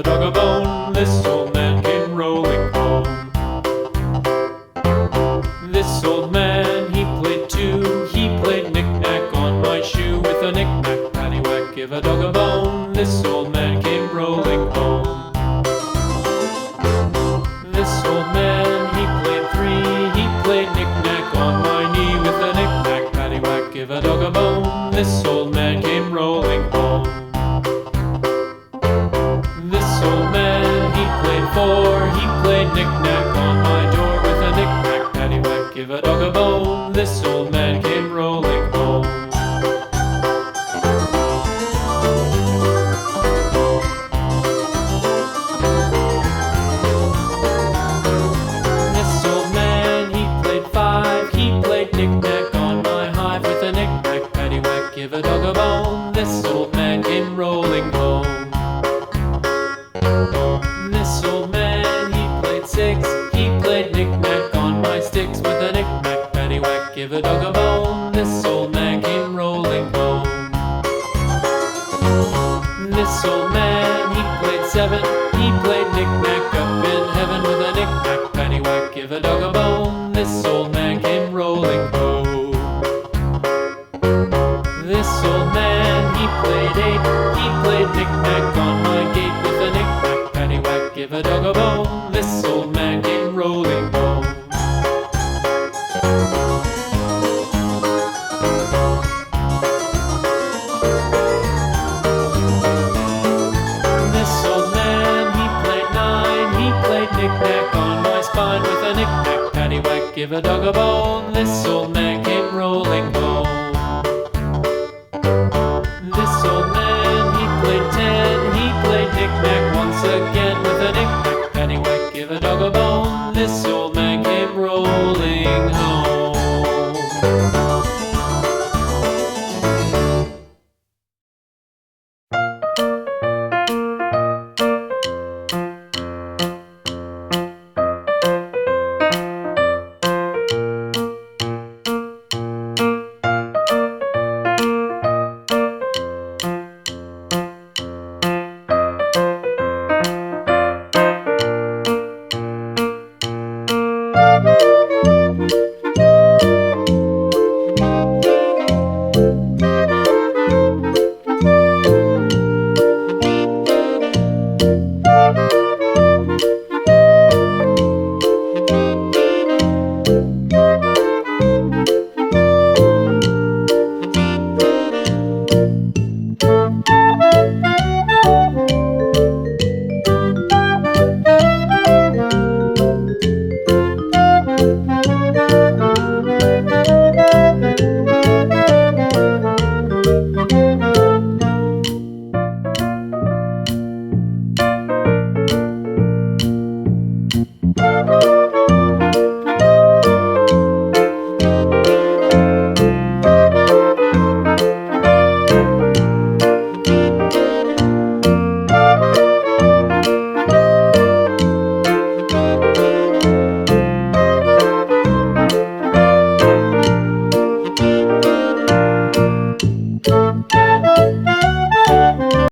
a dog a bone. This old man came rolling home. This old man, he played too. He played knick-knack on my shoe. With a knick-knack, paddywhack, give a dog a bone. This old man came rolling home. This old man, he played three. He played knick-knack on my knee. With a knick-knack, paddywhack, give a dog a bone. This old man came rolling home. This old man, he played four. He played knick-knack on my door. With a knick-knack, paddywhack, give a dog a bone. This old man came rolling home. This old man, he played five. He played knick-knack on my hive. With a knick-knack, paddywhack, give a dog a bone. This old man came rolling home. This old man, he played six. He played knick-knack on my sticks. With a knick-knack, paddywhack, give a dog a bone. This old man came rolling home. This old man, he played seven. He played knick-knack up in heaven. With a knick-knack, paddywhack, give a dog a bone. This old man came rolling home. This old man, he played eight. He played knick-knack on my gate. With a knick-knack, paddywhack, give a dog a bone. This old man came rolling home. This old man, he played nine. He played knick-knack on my spine. With a knick-knack, paddywhack, give a dog a bone. This old man came rolling home.